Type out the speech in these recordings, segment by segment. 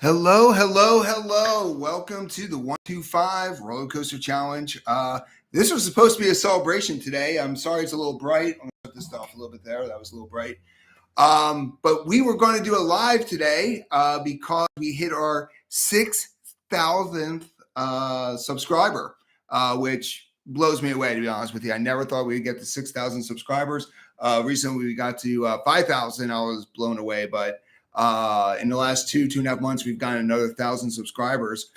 Hello, hello, hello. Welcome to the 125 Roller Coaster Challenge. This was supposed to be a celebration today. I'm sorry it's a little bright. I'm going to put this off a little bit there. That was a little bright. But we were going to do a live today because we hit our 6,000th subscriber, which blows me away, to be honest with you. I never thought we'd get to 6,000 subscribers. Recently, we got to 5,000. I was blown away, but in the last 2.5 months, we've gotten another 1,000 subscribers,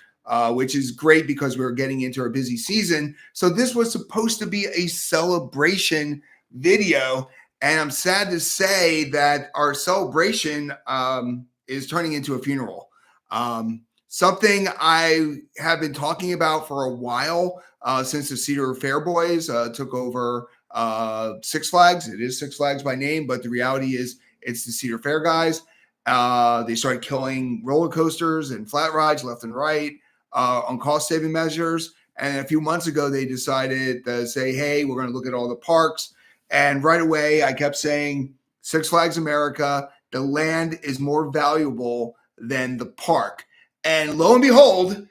which is great because we're getting into our busy season. So this was supposed to be a celebration video. And I'm sad to say that our celebration is turning into a funeral. Something I have been talking about for a while since the Cedar Fair boys took over Six Flags. It is Six Flags by name, but the reality is it's the Cedar Fair guys. They started killing roller coasters and flat rides left and right on cost-saving measures. And a few months ago, they decided to say, hey, we're going to look at all the parks. And right away, I kept saying, Six Flags America, the land is more valuable than the park. And lo and behold,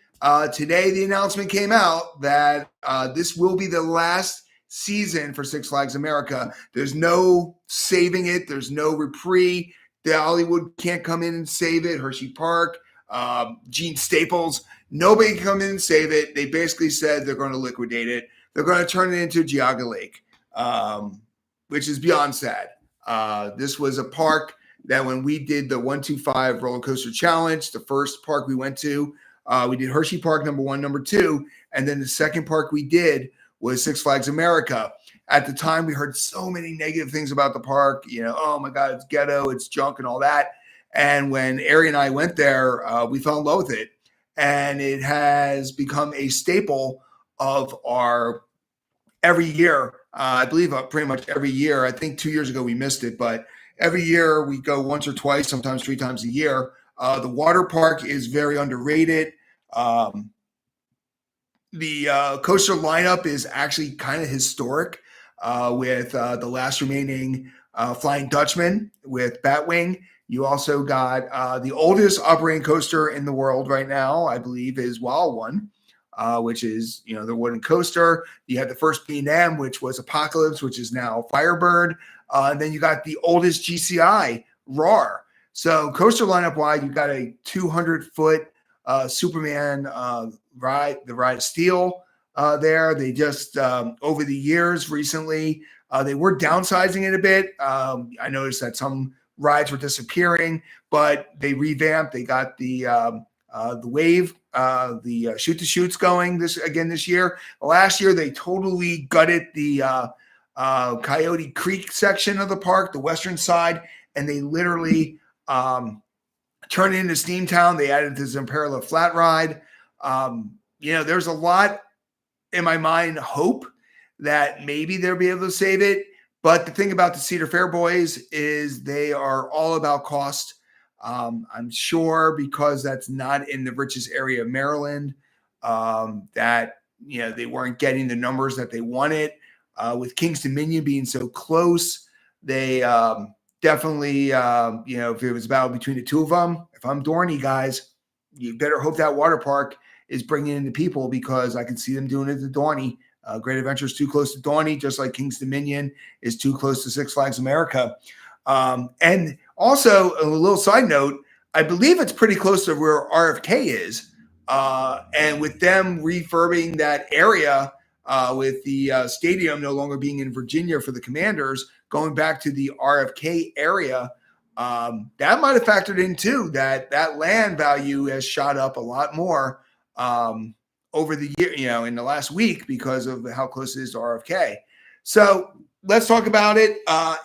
today the announcement came out that this will be the last season for Six Flags America. There's no saving it. There's no reprieve. The Hollywood can't come in and save it. Hershey Park, Gene Staples, nobody can come in and save it. They basically said they're going to liquidate it. They're going to turn it into Geauga Lake, which is beyond sad. This was a park that when we did the 125 roller coaster challenge, the first park we went to, we did Hershey Park number 1, number 2, and then the second park we did was Six Flags America. At the time, we heard so many negative things about the park. Oh my God, it's ghetto, it's junk, and all that. And when Ari and I went there, we fell in love with it, and it has become a staple of our every year. I believe pretty much every year. I think 2 years ago we missed it, but every year we go once or twice, sometimes 3 times a year. The water park is very underrated. The coaster lineup is actually kind of historic with the last remaining Flying Dutchman with Batwing. You also got the oldest operating coaster in the world right now, I believe, is Wild One, which is, the wooden coaster. You had the first B&M, which was Apocalypse, which is now Firebird. And then you got the oldest GCI, Roar. So coaster lineup wide, you got a 200-foot Superman ride, the Ride of Steel there. They just, over the years recently, they were downsizing it a bit. I noticed that some rides were disappearing, but they revamped. They got the wave, the shoot the shoots going this year. Last year, they totally gutted the Coyote Creek section of the park, the western side, and they literally turned it into Steamtown. They added the Zamperla flat ride. There's a lot in my mind, hope that maybe they'll be able to save it. But the thing about the Cedar Fair boys is they are all about cost. I'm sure because that's not in the richest area of Maryland, that they weren't getting the numbers that they wanted. With King's Dominion being so close, they definitely, if it was a battle between the two of them, if I'm Dorney, guys, you better hope that water park is bringing in the people, because I can see them doing it to Dorney. Great Adventure is too close to Dorney, just like King's Dominion is too close to Six Flags America. And also, a little side note, I believe it's pretty close to where RFK is. And with them refurbing that area, with the stadium no longer being in Virginia for the Commanders, going back to the RFK area, that might have factored in too, that land value has shot up a lot more over the year, in the last week, because of how close it is to RFK. So let's talk about it.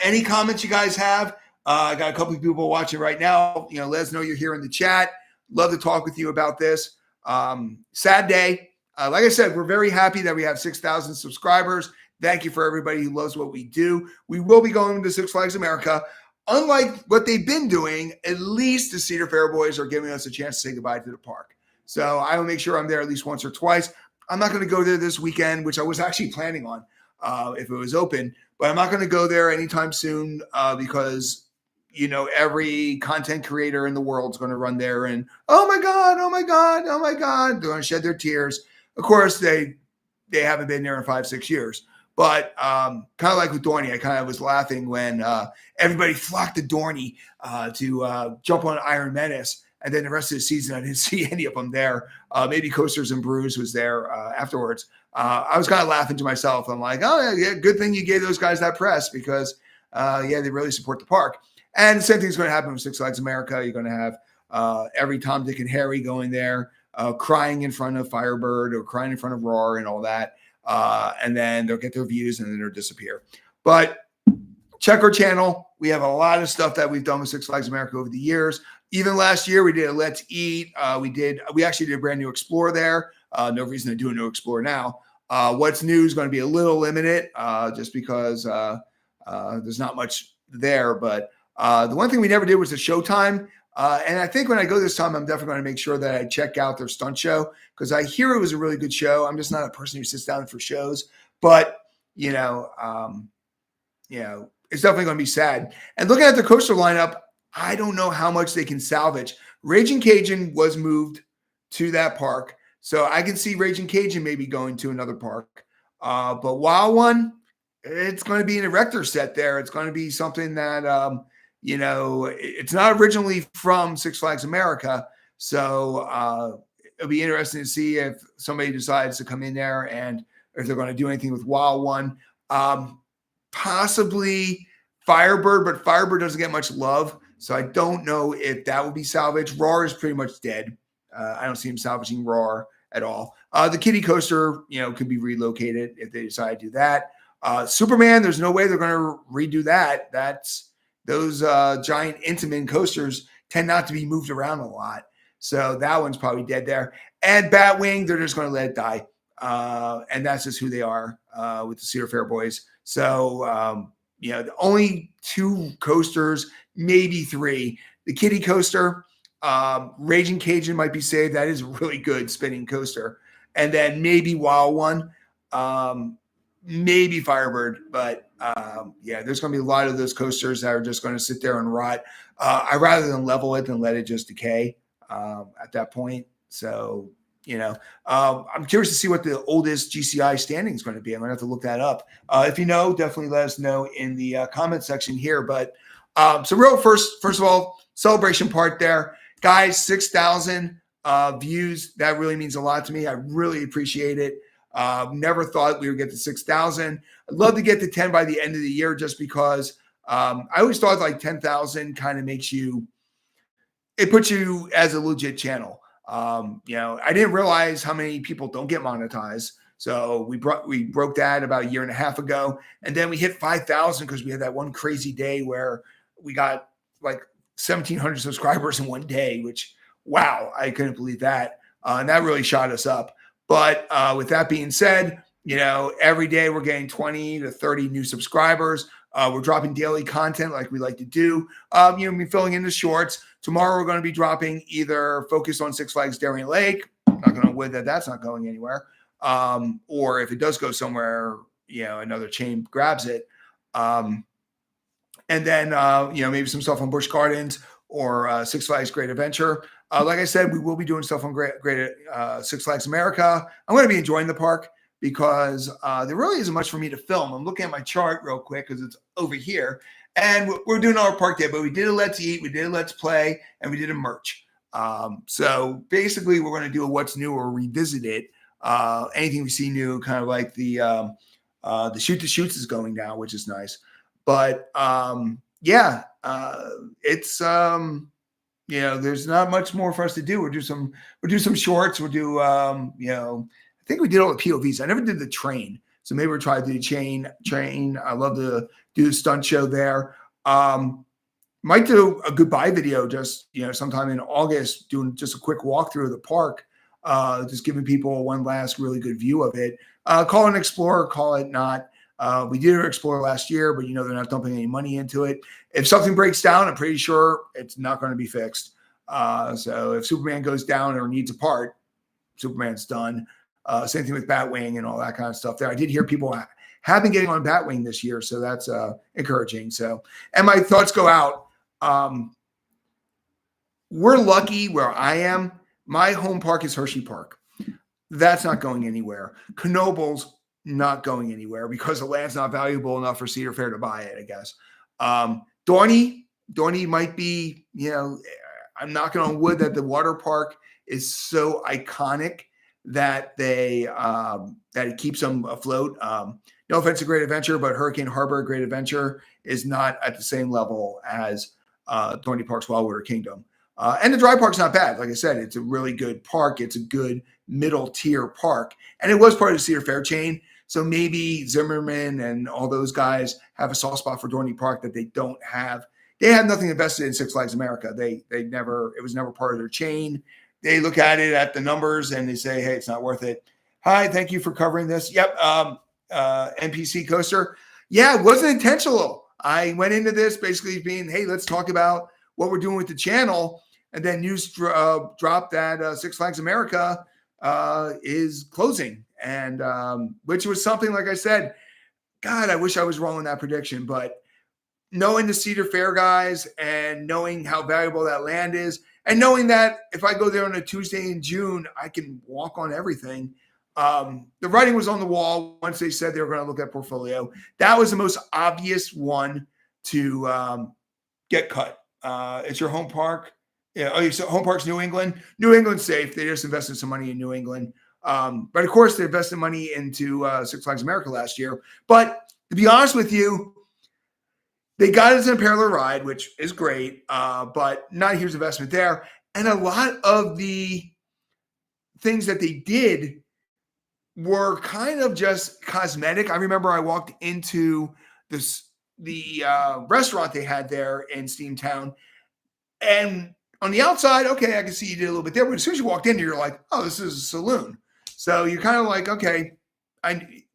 Any comments you guys have? I got a couple of people watching right now. Let us know you're here in the chat. Love to talk with you about this. Sad day. Like I said, we're very happy that we have 6,000 subscribers. Thank you for everybody who loves what we do. We will be going to Six Flags America. Unlike what they've been doing, at least the Cedar Fair boys are giving us a chance to say goodbye to the park. So I will make sure I'm there at least once or twice. I'm not going to go there this weekend, which I was actually planning on if it was open, but I'm not going to go there anytime soon because every content creator in the world is going to run there and, oh my God, oh my God, oh my God, they're going to shed their tears. Of course, they haven't been there in 5-6 years. But kind of like with Dorney, I kind of was laughing when everybody flocked to Dorney to jump on Iron Menace. And then the rest of the season, I didn't see any of them there. Maybe Coasters and Brews was there afterwards. I was kind of laughing to myself. I'm like, oh, yeah, good thing you gave those guys that press because, they really support the park. And the same thing's going to happen with Six Flags America. You're going to have every Tom, Dick, and Harry going there, crying in front of Firebird or crying in front of Roar and all that. And then they'll get their views and then they'll disappear. But check our channel. We have a lot of stuff that we've done with Six Flags America over the years. Even last year, we did a Let's Eat. We actually did a brand new Explore there. No reason to do a new Explore now. What's new is going to be a little limited just because there's not much there. But the one thing we never did was the Showtime. And I think when I go this time, I'm definitely going to make sure that I check out their stunt show because I hear it was a really good show. I'm just not a person who sits down for shows. But, it's definitely going to be sad. And looking at the coaster lineup, I don't know how much they can salvage. Raging Cajun was moved to that park. So I can see Raging Cajun maybe going to another park. But Wild One, it's going to be an erector set there. It's going to be something that, it's not originally from Six Flags America. So it'll be interesting to see if somebody decides to come in there and if they're going to do anything with Wild One. Possibly Firebird, but Firebird doesn't get much love. So I don't know if that will be salvaged. Roar is pretty much dead. I don't see him salvaging Roar at all. The Kitty Coaster, could be relocated if they decide to do that. Superman, there's no way they're going to redo that. Those giant Intamin coasters tend not to be moved around a lot. So that one's probably dead there. And Batwing, they're just going to let it die. And that's just who they are with the Cedar Fair boys. So, the only 2 coasters, maybe 3. The Kitty Coaster, Raging Cajun might be saved. That is a really good spinning coaster. And then maybe Wild One, maybe Firebird. But, there's going to be a lot of those coasters that are just going to sit there and rot. I'd rather than level it than let it just decay at that point. So, I'm curious to see what the oldest GCI standing is going to be. I'm going to have to look that up. If you know, definitely let us know in the comment section here. But so first of all, celebration part there. Guys, 6,000 views. That really means a lot to me. I really appreciate it. Never thought we would get to 6,000. I'd love to get to 10 by the end of the year just because I always thought like 10,000 kind of it puts you as a legit channel. I didn't realize how many people don't get monetized. So we broke that about a year and a half ago. And then we hit 5,000 because we had that one crazy day where we got like 1,700 subscribers in one day, which, wow, I couldn't believe that. And that really shot us up. But with that being said, every day we're getting 20 to 30 new subscribers. We're dropping daily content like we like to do. We're filling in the shorts. Tomorrow we're going to be dropping either focused on Six Flags Darien Lake. I'm not going to win that's not going anywhere. Or if it does go somewhere, another chain grabs it. And then, maybe some stuff on Busch Gardens or Six Flags Great Adventure. Like I said, we will be doing stuff on Great Six Flags America. I'm going to be enjoying the park because there really isn't much for me to film. I'm looking at my chart real quick because it's over here. And we're doing our park day, but we did a Let's Eat, we did a Let's Play, and we did a merch. So basically, we're going to do a What's New or revisit it. Anything we see new, kind of like the Shoot the Shoots is going now, which is nice. But it's there's not much more for us to do. We'll do some shorts. We'll do I think we did all the POVs. I never did the train. So maybe we'll try to do train. I love to do the stunt show there. Might do a goodbye video just, sometime in August, doing just a quick walkthrough of the park, just giving people one last really good view of it. Call it an Explorer, call it not. We did an Explorer last year, but they're not dumping any money into it. If something breaks down, I'm pretty sure it's not going to be fixed. So if Superman goes down or needs a part, Superman's done. Same thing with Batwing and all that kind of stuff there. I did hear people have been getting on Batwing this year, so that's encouraging. So, and my thoughts go out Um, we're lucky where I am. My home park is Hershey Park. That's not going anywhere. Knoble's not going anywhere because the land's not valuable enough for Cedar Fair to buy it, I guess. Dorney might be, I'm knocking on wood that the water park is so iconic that that it keeps them afloat. No offense to Great Adventure, but Hurricane Harbor Great Adventure is not at the same level as Dorney Park's Wildwater Kingdom. And the dry park's not bad. Like I said, it's a really good park. It's a good middle tier park. And it was part of the Cedar Fair chain. So maybe Zimmerman and all those guys have a soft spot for Dorney Park that they don't have. They have nothing invested in Six Flags America. It was never part of their chain. They look at it at the numbers and they say, hey, it's not worth it. Hi, thank you for covering this. Yep. NPC coaster. Yeah, it wasn't intentional. I went into this basically being, hey, let's talk about what we're doing with the channel. And then news dropped that Six Flags America is closing. And which was something, like I said, God, I wish I was wrong on that prediction. But knowing the Cedar Fair guys and knowing how valuable that land is, and knowing that if I go there on a Tuesday in June, I can walk on everything. The writing was on the wall once they said they were going to look at portfolio. That was the most obvious one to get cut. It's your home park. Yeah, so home park's New England. New England's safe. They just invested some money in New England. But of course, they invested money into Six Flags America last year. But to be honest with you, they got us in a parallel ride, which is great, but not a huge investment there. And a lot of the things that they did were kind of just cosmetic. I remember I walked into the restaurant they had there in Steamtown, and on the outside, okay, I can see you did a little bit there, but as soon as you walked in, you're like, oh, this is a saloon. So you're kind of like, okay,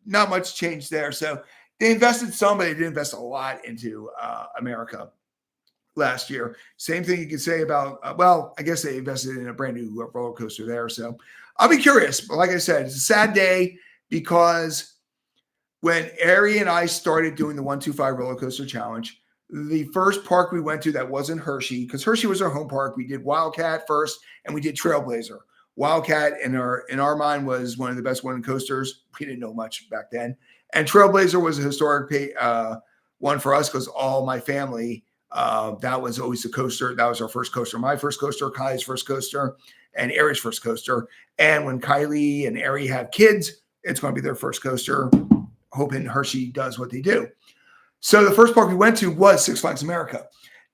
not much change there. So they invested some, but they didn't invest a lot into America last year. Same thing you could say about, I guess they invested in a brand new roller coaster there. So I'll be curious. But like I said, it's a sad day because when Ari and I started doing the 125 roller coaster challenge, the first park we went to that wasn't Hershey, because Hershey was our home park. We did Wildcat first, and we did Trailblazer. Wildcat in our mind was one of the best wooden coasters. We didn't know much back then, and Trailblazer was a historic one for us because all my family that was always the coaster. That was our first coaster. My first coaster, Kylie's first coaster, and Ari's first coaster. And when Kylie and Ari have kids, it's going to be their first coaster. Hoping Hershey does what they do. So the first park we went to was Six Flags America.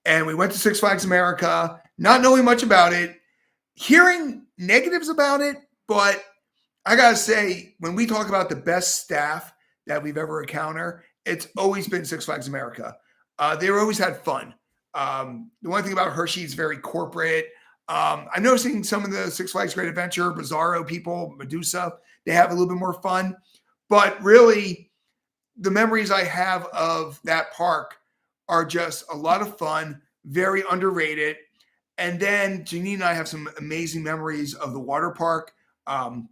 And we went to Six Flags America, not knowing much about it, hearing negatives about it. But I got to say, when we talk about the best staff that we've ever encountered, it's always been Six Flags America. They always had fun. The one thing about Hershey is very corporate. I'm noticing some of the Six Flags Great Adventure, Bizarro people, Medusa, they have a little bit more fun. But really, the memories I have of that park are just a lot of fun, very underrated. And then Janine and I have some amazing memories of the water park. I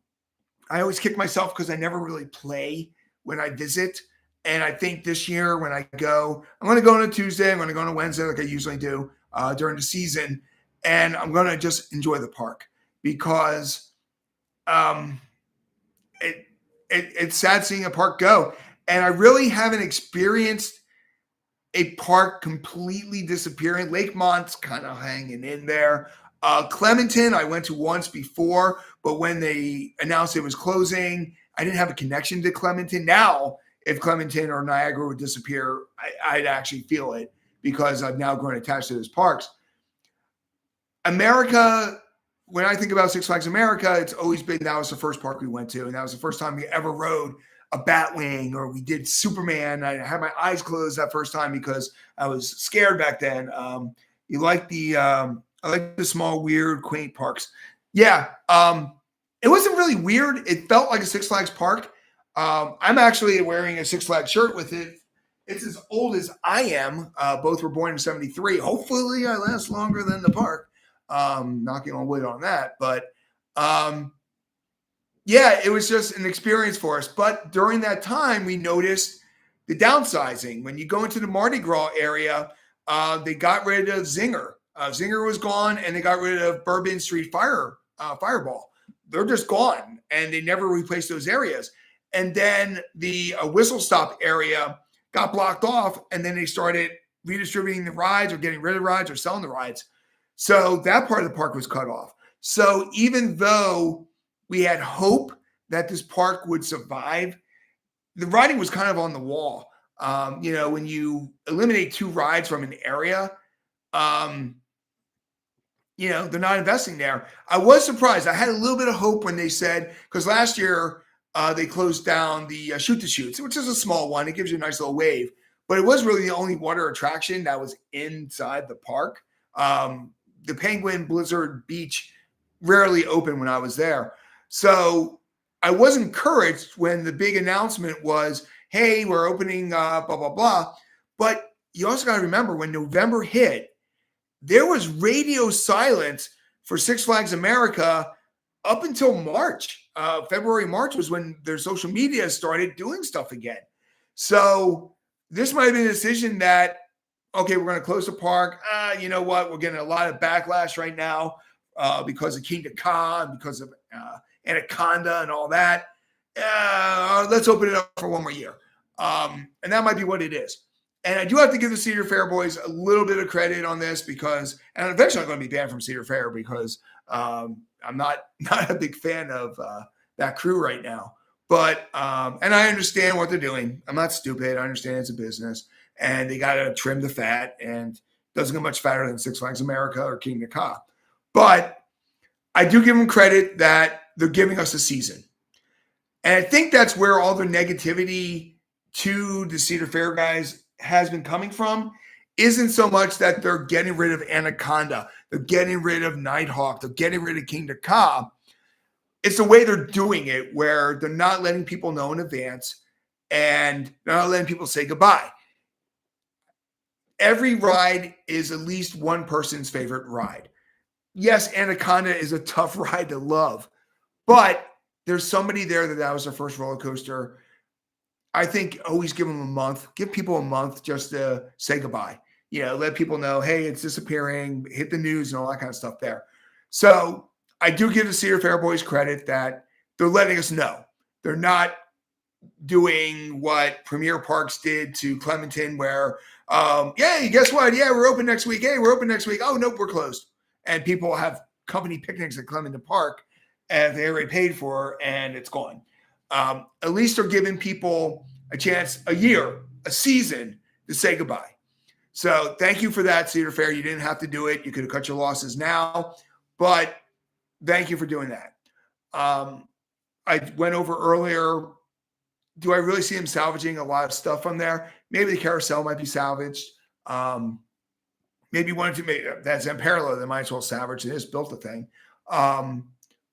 always kick myself because I never really play when I visit. And I think this year when I go, I'm going to go on a Tuesday. I'm going to go on a Wednesday like I usually do during the season. And I'm going to just enjoy the park because it's sad seeing a park go. And I really haven't experienced a park completely disappearing. Lakemont's kind of hanging in there. Clementon, I went to once before, but when they announced it was closing, I didn't have a connection to Clementon. Now, if Clementon or Niagara would disappear, I'd actually feel it because I've now grown attached to those parks. America, when I think about Six Flags America, it's always been that was the first park we went to, and that was the first time we ever rode a Batwing, or we did Superman. I had my eyes closed that first time because I was scared back then. I like the small, weird, quaint parks. Yeah, it wasn't really weird. It felt like a Six Flags park. I'm actually wearing a Six Flags shirt with it. It's as old as I am. Both were born in '73. Hopefully, I last longer than the park. Knocking on wood on that, but yeah, it was just an experience for us. But during that time, we noticed the downsizing. When you go into the Mardi Gras area, they got rid of Zinger. Zinger was gone, and they got rid of Bourbon Street Fireball. They're just gone, and they never replaced those areas. And then the Whistle Stop area got blocked off, and then they started redistributing the rides or getting rid of rides or selling the rides. So that part of the park was cut off. So even though we had hope that this park would survive, the writing was kind of on the wall. When you eliminate 2 rides from an area, they're not investing there. I was surprised. I had a little bit of hope when they said, because last year they closed down the Shoot the Chutes, which is a small one. It gives you a nice little wave, but it was really the only water attraction that was inside the park. The Penguin Blizzard Beach rarely opened when I was there. So I was encouraged when the big announcement was, hey, we're opening blah, blah, blah. But you also got to remember when November hit, there was radio silence for Six Flags America up until March. February, March was when their social media started doing stuff again. So this might have been a decision that, okay, we're going to close the park. You know what? We're getting a lot of backlash right now because of Kingda Ka and because of Anaconda and all that. Let's open it up for one more year. And that might be what it is. And I do have to give the Cedar Fair boys a little bit of credit on this because, and eventually I'm going to be banned from Cedar Fair because I'm not a big fan of that crew right now. But, and I understand what they're doing. I'm not stupid. I understand it's a business and they got to trim the fat, and doesn't get much fatter than Six Flags America or Kingda Ka. But I do give them credit that they're giving us a season. And I think that's where all the negativity to the Cedar Fair guys has been coming from. Isn't so much that they're getting rid of Anaconda, they're getting rid of Nighthawk, they're getting rid of Kingda Ka. It's the way they're doing it, where they're not letting people know in advance and they're not letting people say goodbye. Every ride is at least one person's favorite ride. Yes, Anaconda is a tough ride to love, but there's somebody there that was their first roller coaster. I think always give them a month. Give people a month just to say goodbye. Let people know, hey, it's disappearing, hit the news and all that kind of stuff there. So I do give the Cedar Fair boys credit that they're letting us know. They're not doing what Premier Parks did to Clementon where, hey, guess what? Yeah, we're open next week. Hey, we're open next week. Oh, nope, we're closed. And people have company picnics at Clementon Park and they already paid for and it's gone. At least they're giving people a chance, a year, a season to say goodbye. So thank you for that, Cedar Fair. You didn't have to do it. You could have cut your losses now, but thank you for doing that. I went over earlier. Do I really see them salvaging a lot of stuff from there? Maybe the carousel might be salvaged. Maybe one or two, maybe that's Zamperla. They might as well salvage. They just built the thing.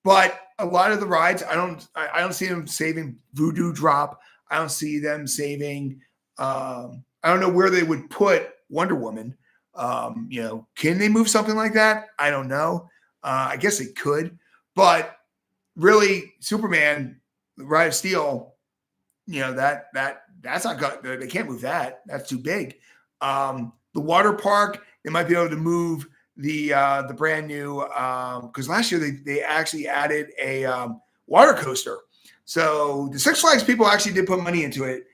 But a lot of the rides, I don't see them saving Voodoo Drop. I don't see them saving. I don't know where they would put Wonder Woman. Can they move something like that? I don't know. I guess they could, but really, Superman, the Ride of Steel, that's not good. They can't move that. That's too big. The water park, they might be able to move the brand new because last year they actually added a water coaster. So the Six Flags people actually did put money into it,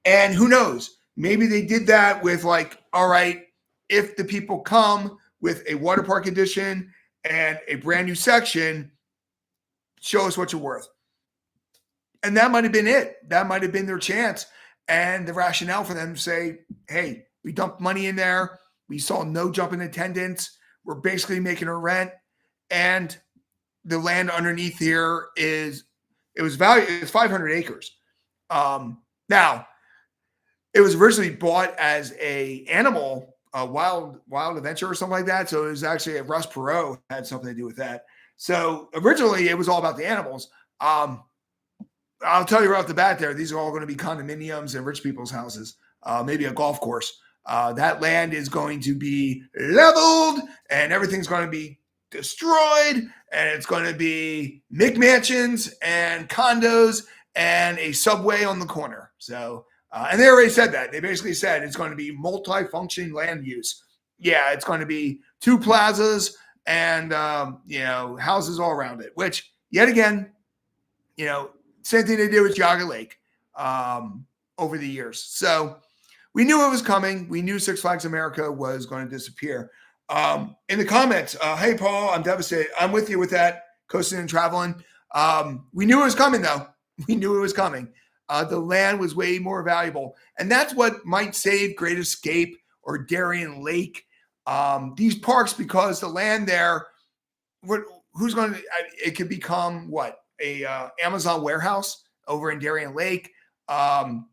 and who knows? Maybe they did that with like, all right, if the people come with a water park edition and a brand new section, show us what you're worth. And that might have been it. That might have been their chance and the rationale for them to say, hey, we dumped money in there. We saw no jump in attendance. We're basically making a rent. And the land underneath here it's 500 acres. Now, it was originally bought as a animal, a wild adventure or something like that. So it was actually Russ Perot had something to do with that. So originally it was all about the animals. I'll tell you right off the bat there, these are all going to be condominiums and rich people's houses, maybe a golf course. That land is going to be leveled and everything's going to be destroyed, and it's going to be McMansions and condos and a subway on the corner. So, and they already said that. They basically said it's going to be multi-function land use. yeah, it's going to be two plazas and houses all around it. Which yet again, you know, same thing they did with Yaga Lake um, over the years. So we knew it was coming. We knew Six Flags America was going to disappear. In the comments, hey Paul, I'm devastated. I'm with you with that coasting and traveling. We knew it was coming though. We knew it was coming. The land was way more valuable, and that's what might save Great Escape or Darien Lake. These parks, because the land there, what who's going to? It could become what a Amazon warehouse over in Darien Lake. Um,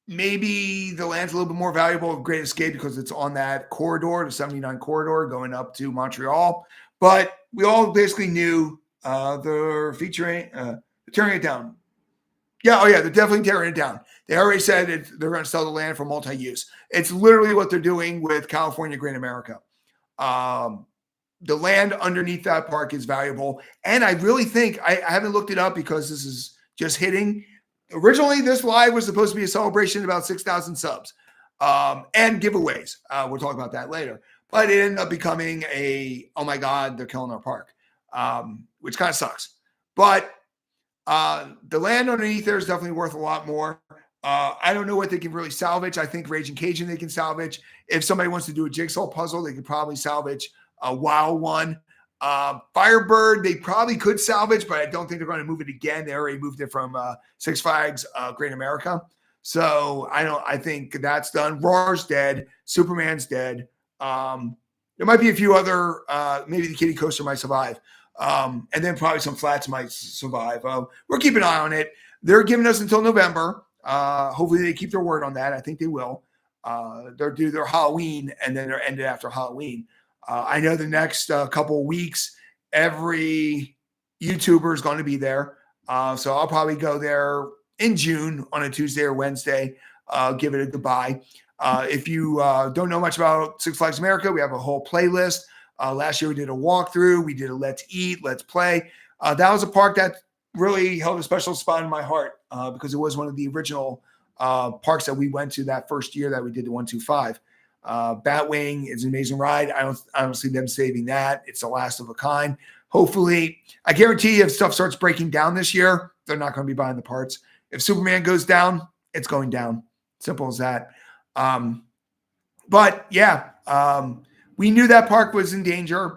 Maybe the land's a little bit more valuable of Great Escape because it's on that corridor, the 79 corridor going up to Montreal. But we all basically knew they're featuring tearing it down. Yeah, oh yeah, they're definitely tearing it down. They already said they're going to sell the land for multi-use. It's literally what they're doing with California Great America. Um, the land underneath that park is valuable, and I really think I haven't looked it up because this is just hitting. Originally, this live was supposed to be a celebration of about 6,000 subs and giveaways. We'll talk about that later. But it ended up becoming oh my God, they're killing our park, which kind of sucks. But the land underneath there is definitely worth a lot more. I don't know what they can really salvage. I think Raging Cajun they can salvage. If somebody wants to do a jigsaw puzzle, they could probably salvage a WoW one. Firebird, they probably could salvage, but I don't think they're going to move it again. They already moved it from Six Flags Great America. So I think that's done. Roar's dead. Superman's dead. There might be a few other, maybe the Kitty Coaster might survive. And then probably some flats might survive. We're keeping an eye on it. They're giving us until November. Hopefully they keep their word on that. I think they will. They'll do their Halloween, and then they're ended after Halloween. I know the next couple of weeks, every YouTuber is going to be there. So I'll probably go there in June on a Tuesday or Wednesday, give it a goodbye. If you don't know much about Six Flags America, we have a whole playlist. Last year we did a walkthrough. We did a Let's Eat, Let's Play. That was a park that really held a special spot in my heart because it was one of the original parks that we went to that first year that we did the 125. Batwing is an amazing ride. I don't see them saving that. It's the last of a kind. Hopefully, I guarantee you if stuff starts breaking down this year, they're not going to be buying the parts. If Superman goes down, it's going down. Simple as that. But yeah, we knew that park was in danger.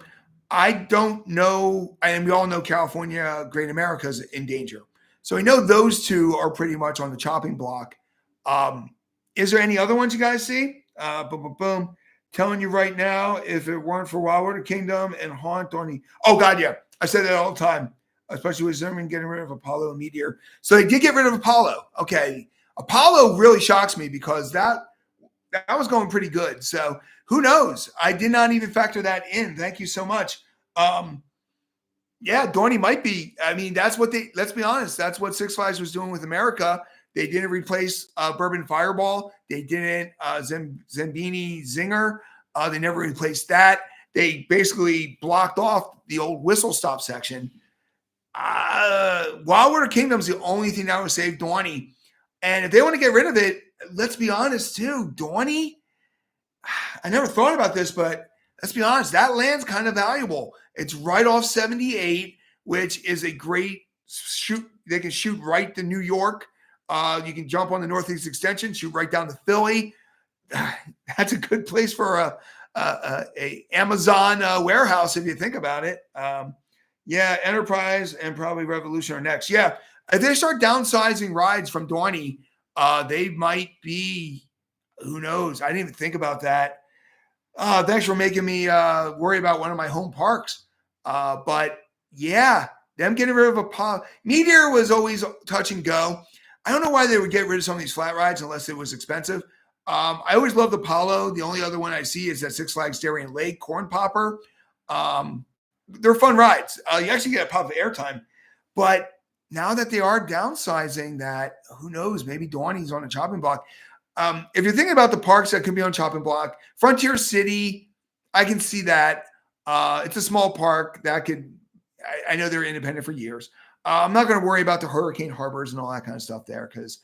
I don't know, and we all know California Great America is in danger. So I know those two are pretty much on the chopping block. Is there any other ones you guys see? Boom, boom, boom. Telling you right now, if it weren't for Wildwater Kingdom and Haunt on the, oh God, yeah, I say that all the time, especially with Zimmerman getting rid of Apollo and Meteor. So they did get rid of Apollo. Okay, Apollo really shocks me because that was going pretty good. So who knows? I did not even factor that in. Thank you so much. Yeah, Dorney might be. I mean, that's what let's be honest, that's what Six Flags was doing with America. They didn't replace Bourbon Fireball. They didn't Zambini Zinger. They never replaced that. They basically blocked off the old whistle stop section. Wildwater Kingdom's the only thing that would save Dorney. And if they want to get rid of it, let's be honest too, Dorney, I never thought about this, but let's be honest, that land's kind of valuable. It's right off 78, which is a great shoot. They can shoot right to New York. You can jump on the Northeast Extension, shoot right down to Philly. That's a good place for a Amazon warehouse if you think about it. Yeah, Enterprise and probably Revolution are next. Yeah, if they start downsizing rides from Dorney, they might be. Who knows? I didn't even think about that. Thanks for making me worry about one of my home parks. But yeah, them getting rid of Apollo. Meteor was always touch and go. I don't know why they would get rid of some of these flat rides unless it was expensive. I always loved Apollo. The only other one I see is that Six Flags Darien Lake Corn Popper. They're fun rides. You actually get a pop of airtime. But now that they are downsizing that, who knows? Maybe Dorney's on a chopping block. If you're thinking about the parks that could be on chopping block, Frontier City, I can see that. It's a small park that could, I know they're independent for years. I'm not going to worry about the Hurricane Harbors and all that kind of stuff there because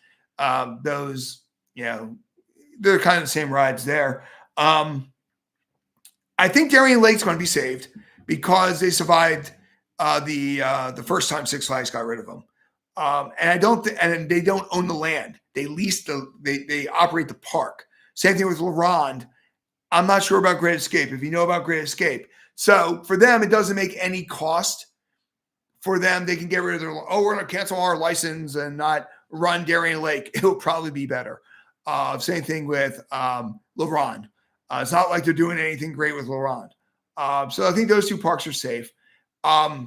those, they're kind of the same rides there. I think Darien Lake's going to be saved because they survived the first time Six Flags got rid of them. And I don't, and they don't own the land. They lease they operate the park. Same thing with LaRonde. I'm not sure about Great Escape. If you know about Great Escape, so for them, it doesn't make any cost for them. They can get rid of their, oh, we're going to cancel our license and not run Darien Lake. It'll probably be better. Same thing with LaRonde. It's not like they're doing anything great with LaRonde. So I think those two parks are safe. I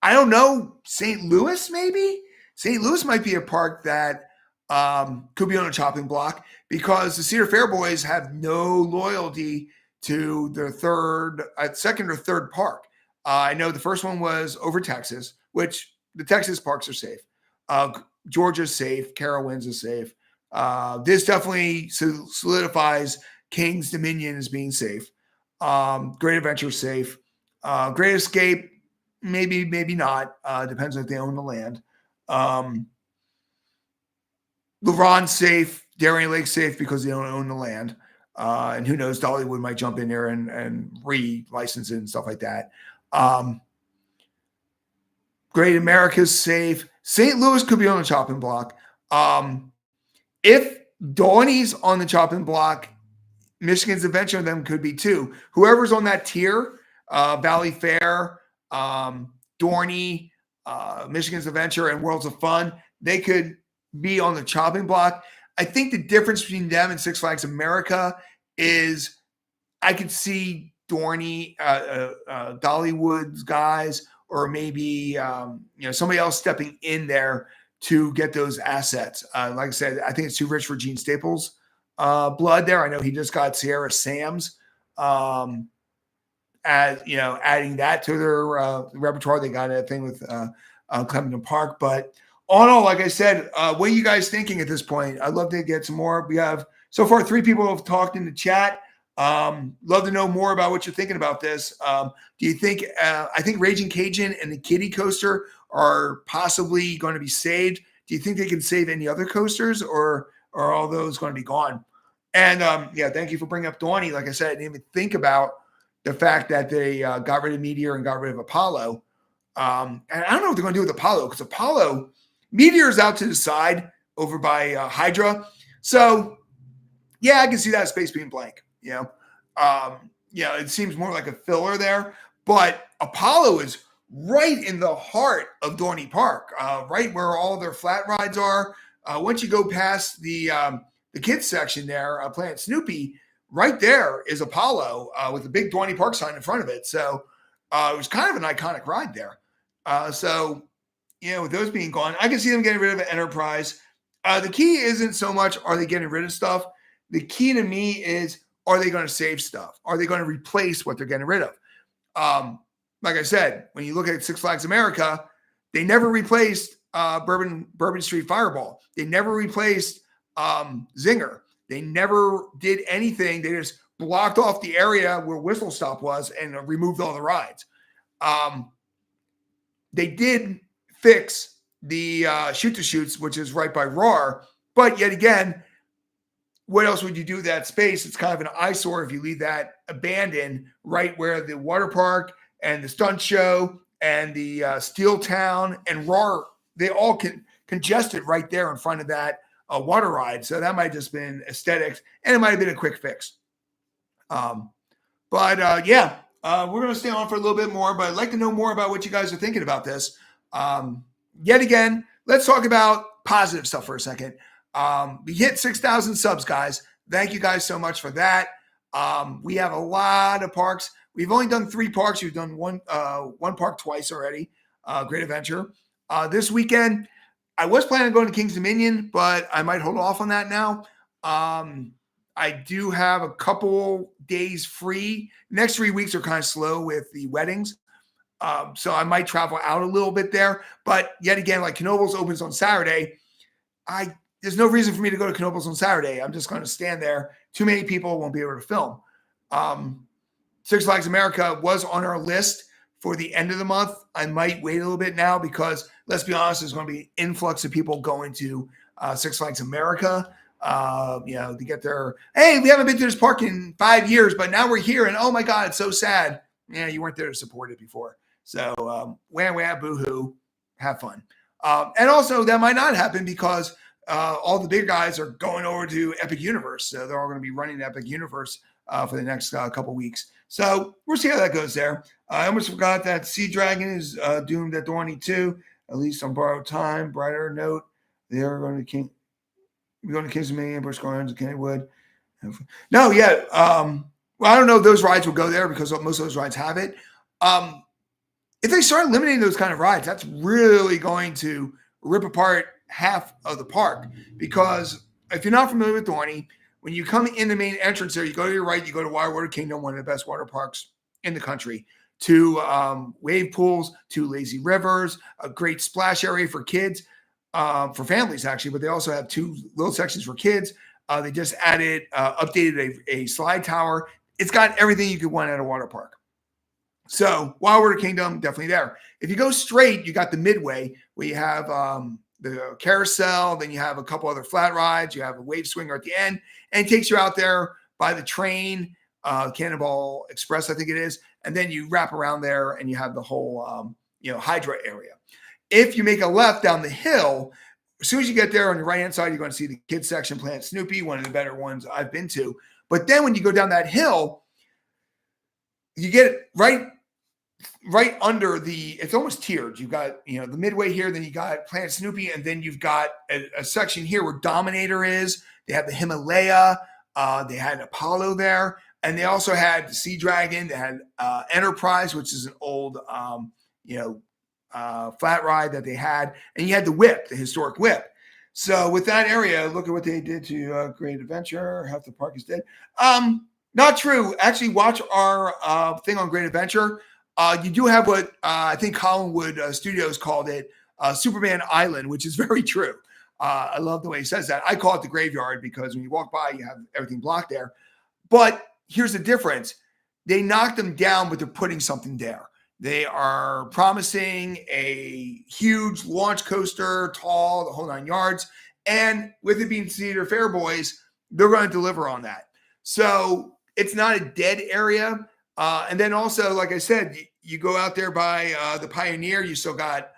don't know. St. Louis, maybe? St. Louis might be a park that could be on a chopping block because the Cedar Fair boys have no loyalty to their second or third park. I know the first one was over Texas, which the Texas parks are safe. Georgia's safe. Carowinds is safe. This definitely solidifies King's Dominion as being safe. Great Adventure safe. Great Escape, maybe not. Depends if they own the land. LaRonde safe. Darien Lake safe because they don't own the land. And who knows, Dollywood might jump in there and re-license it and stuff like that. Great America's safe. St. Louis could be on the chopping block. If Dorney's on the chopping block, Michigan's Adventure of them could be too. Whoever's on that tier, Valley Fair, Dorney, Michigan's Adventure, and Worlds of Fun, they could be on the chopping block. I think the difference between them and Six Flags America is I could see Dorney, Dollywood's guys, or maybe somebody else stepping in there to get those assets. Like I said, I think it's too rich for Gene Staples' blood there. I know he just got Sierra Sam's, adding that to their repertoire. They got a thing with Clemson Park, but all in all, like I said, what are you guys thinking at this point? I'd love to get some more. We have so far 3 people have talked in the chat. Love to know more about what you're thinking about this. Do you think, I think Raging Cajun and the Kiddie Coaster are possibly going to be saved. Do you think they can save any other coasters, or are all those going to be gone? And thank you for bringing up Dorney. Like I said, I didn't even think about the fact that they got rid of Meteor and got rid of Apollo. And I don't know what they're going to do with Apollo, because Apollo, Meteor's out to the side over by Hydra. So, yeah, I can see that space being blank. It seems more like a filler there. But Apollo is right in the heart of Dorney Park, right where all their flat rides are. Once you go past the kids section there, Planet Snoopy, right there is Apollo with a big Dorney Park sign in front of it. So it was kind of an iconic ride there. With those being gone, I can see them getting rid of an Enterprise. The key isn't so much are they getting rid of stuff. The key to me is, are they going to save stuff? Are they going to replace what they're getting rid of? Like I said, when you look at Six Flags America, they never replaced Bourbon Street Fireball. They never replaced Zinger. They never did anything. They just blocked off the area where Whistle Stop was and removed all the rides. They did fix the Shoot the Chutes, which is right by Roar. But yet again, what else would you do with that space? It's kind of an eyesore if you leave that abandoned right where the water park and the stunt show and the Steel Town and Roar, they all congested right there in front of that water ride. So that might have just been aesthetics, and it might have been a quick fix. We're going to stay on for a little bit more, but I'd like to know more about what you guys are thinking about this. Yet again, let's talk about positive stuff for a second. We hit 6,000 subs, guys. Thank you guys so much for that. We have a lot of parks. We've only done 3 parks. We've done one park twice already. Great Adventure. This weekend, I was planning on going to King's Dominion, but I might hold off on that now. I do have a couple days free. Next 3 weeks are kind of slow with the weddings. So I might travel out a little bit there. But yet again, like Knoebels opens on Saturday, there's no reason for me to go to Knoebels on Saturday. I'm just going to stand there. Too many people won't be able to film. Six Flags America was on our list for the end of the month. I might wait a little bit now because, let's be honest, there's going to be an influx of people going to Six Flags America. To get their, hey, we haven't been to this park in 5 years, but now we're here, and oh my God, it's so sad. Yeah, you weren't there to support it before. So wham wham boo hoo, have fun. And also that might not happen because all the big guys are going over to Epic Universe, so they're all going to be running Epic Universe for the next couple weeks. So we'll see how that goes there. I almost forgot that Sea Dragon is doomed at Dorney too, at least on borrowed time. Brighter note, they are going to we're going to Kings Dominion, Busch Gardens, and Kennywood. No, yeah. Well, I don't know if those rides will go there because most of those rides have it. If they start eliminating those kind of rides, that's really going to rip apart half of the park. Because if you're not familiar with Dorney, when you come in the main entrance there, you go to your right, you go to Water Kingdom, one of the best water parks in the country, to wave pools, to lazy rivers, a great splash area for kids, for families actually, but they also have 2 little sections for kids. They just updated a slide tower. It's got everything you could want at a water park. So Water Kingdom, definitely there. If you go straight, you got the Midway where you have the carousel, then you have a couple other flat rides, you have a wave swinger at the end, and it takes you out there by the train, Cannonball Express, I think it is, and then you wrap around there and you have the whole Hydra area. If you make a left down the hill, as soon as you get there on your right-hand side, you're going to see the kids section, Planet Snoopy, one of the better ones I've been to. But then when you go down that hill, you get right under it's almost tiered. You've got, the Midway here, then you got Planet Snoopy, and then you've got a section here where Dominator is. They have the Himalaya. They had Apollo there. And they also had the Sea Dragon. They had Enterprise, which is an old, flat ride that they had. And you had the Whip, the historic Whip. So with that area, look at what they did to Great Adventure. Half the park is dead. Not true. Actually, watch our thing on Great Adventure. You do have what I think Collinwood Studios called it, Superman Island, which is very true. I love the way he says that. I call it the graveyard because when you walk by, you have everything blocked there. But here's the difference. They knocked them down, but they're putting something there. They are promising a huge launch coaster, tall, the whole 9 yards. And with it being Cedar Fair Boys, they're going to deliver on that. So it's not a dead area. And then also, like I said, you go out there by the Pioneer, you still got,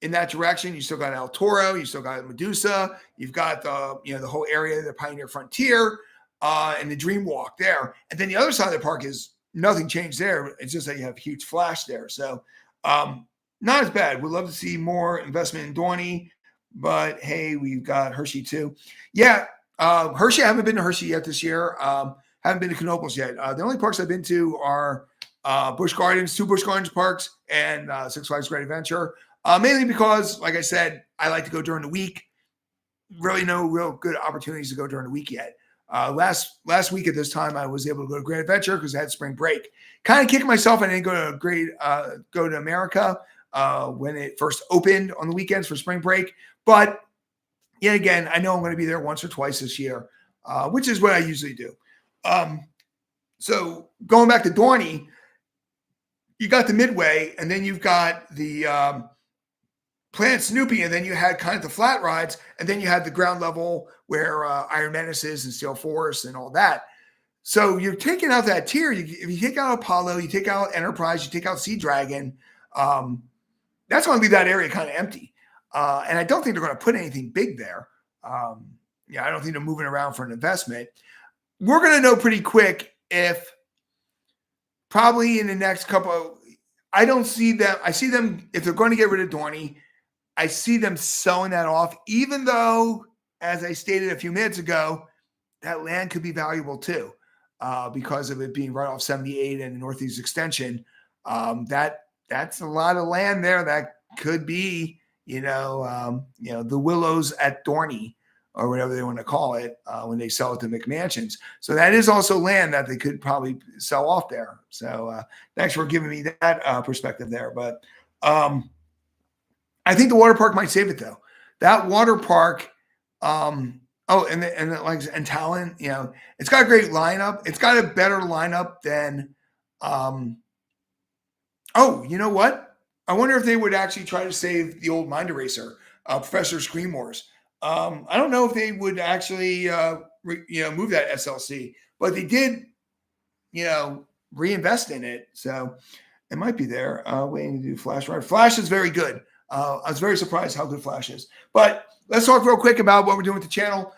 in that direction, you still got El Toro, you still got Medusa, you've got the whole area, the Pioneer Frontier, and the Dream Walk there. And then the other side of the park is nothing changed there. It's just that you have huge flash there. So not as bad. We'd love to see more investment in Dorney, but hey, we've got Hershey too. Yeah, Hershey, I haven't been to Hershey yet this year. Haven't been to Knoebels yet. The only parks I've been to are Busch Gardens, 2 Busch Gardens parks, and Six Flags Great Adventure. Mainly because, like I said, I like to go during the week. Really no real good opportunities to go during the week yet. Last week at this time, I was able to go to Great Adventure because I had spring break. Kind of kicking myself I didn't go to America when it first opened on the weekends for spring break. But yet again, I know I'm going to be there once or twice this year, which is what I usually do. So going back to Dorney, you got the Midway, and then you've got the Planet Snoopy, and then you had kind of the flat rides, and then you had the ground level where Iron Menace is and Steel Force and all that. So you're taking out that tier. If you take out Apollo, you take out Enterprise, you take out Sea Dragon, that's going to leave that area kind of empty. And I don't think they're going to put anything big there. I don't think they're moving around for an investment. We're going to know pretty quick if probably in the next I don't see them. I see them, if they're going to get rid of Dorney, I see them selling that off, even though, as I stated a few minutes ago, that land could be valuable too, because of it being right off 78 and the Northeast Extension. That's a lot of land there that could be, the Willows at Dorney, or whatever they want to call it, when they sell it to McMansions. So that is also land that they could probably sell off there. So thanks for giving me that perspective there. But I think the water park might save it though. That water park, and Talon, it's got a great lineup. It's got a better lineup than, you know what? I wonder if they would actually try to save the old Mind Eraser, Professor Scream Wars. I don't know if they would actually, move that SLC, but they did, reinvest in it. So it might be there. Waiting to do Flash ride. Flash is very good. I was very surprised how good Flash is. But let's talk real quick about what we're doing with the channel.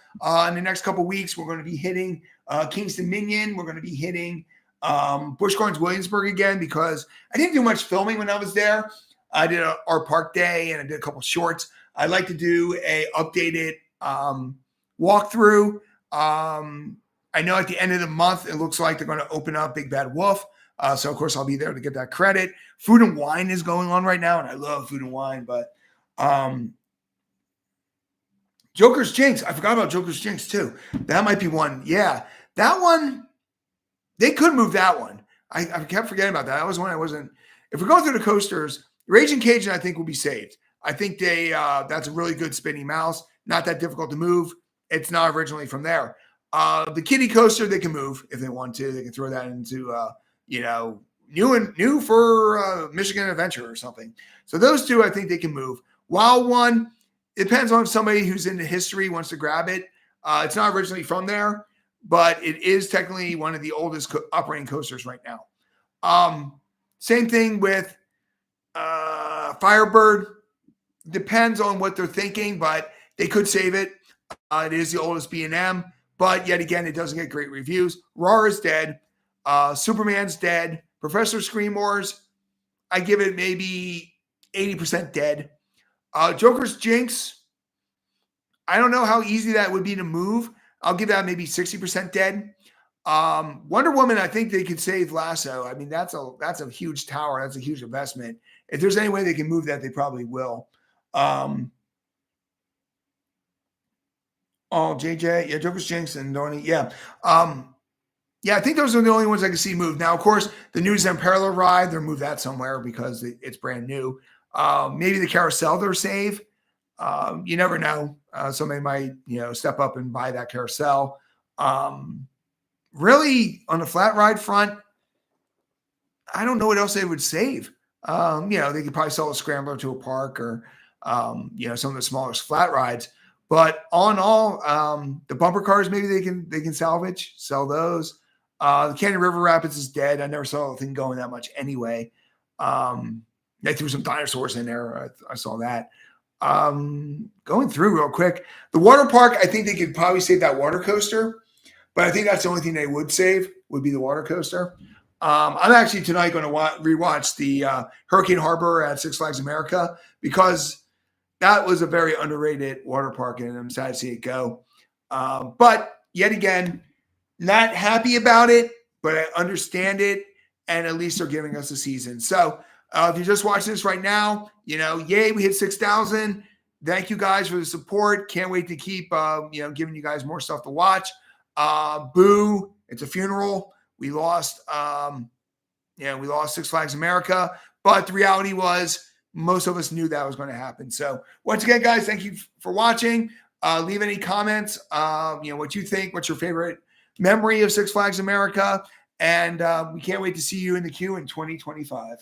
In the next couple weeks, we're going to be hitting King's Dominion. We're going to be hitting Busch Gardens Williamsburg again because I didn't do much filming when I was there. I did our park day and I did a couple shorts. I'd like to do a updated walkthrough. I know at the end of the month, it looks like they're going to open up Big Bad Wolf. So, of course, I'll be there to get that credit. Food and Wine is going on right now, and I love Food and Wine. But Joker's Jinx. I forgot about Joker's Jinx, too. That might be one. Yeah, that one, they could move that one. I kept forgetting about that. That was one I wasn't. If we're going through the coasters, Raging Cajun, I think, will be saved. I think that's a really good spinning mouse. Not that difficult to move. It's not originally from there. The Kitty Coaster, they can move if they want to. They can throw that into, new for Michigan Adventure or something. So those two, I think they can move. Wild One, it depends on if somebody who's into history wants to grab it. It's not originally from there, but it is technically one of the oldest operating coasters right now. Same thing with Firebird. Depends on what they're thinking, but they could save it. It is the oldest B&M, but yet again, it doesn't get great reviews. Roar is dead. Superman's dead. Professor Screamores, I give it maybe 80% dead. Joker's Jinx, I don't know how easy that would be to move. I'll give that maybe 60% dead. Wonder Woman, I think they could save Lasso. I mean, that's a huge tower. That's a huge investment. If there's any way they can move that, they probably will. JJ, yeah, Joker's Jinx and Donnie, yeah. Yeah, I think those are the only ones I can see moved. Now, of course, the new Zamperla ride, they'll move that somewhere because it's brand new. Maybe the carousel they'll save. You never know. Somebody might, step up and buy that carousel. Really, on the flat ride front, I don't know what else they would save. They could probably sell a scrambler to a park or, some of the smaller flat rides. But all in all, the bumper cars, maybe they can sell those. The Canyon River Rapids is dead. I never saw the thing going that much anyway. They threw some dinosaurs in there. I saw that. Going through real quick. The water park, I think they could probably save that water coaster. But I think that's the only thing they would save would be the water coaster. I'm actually tonight going to rewatch the Hurricane Harbor at Six Flags America because that was a very underrated water park, and I'm sad to see it go. But yet again, not happy about it, but I understand it, and at least they're giving us a season. So if you're just watching this right now, yay, we hit 6,000. Thank you guys for the support. Can't wait to keep, giving you guys more stuff to watch. Boo, it's a funeral. We lost, Six Flags America, but the reality was most of us knew that was going to happen. So once again, guys, thank you for watching. Leave any comments, what you think, what's your favorite memory of Six Flags America. And we can't wait to see you in the queue in 2025.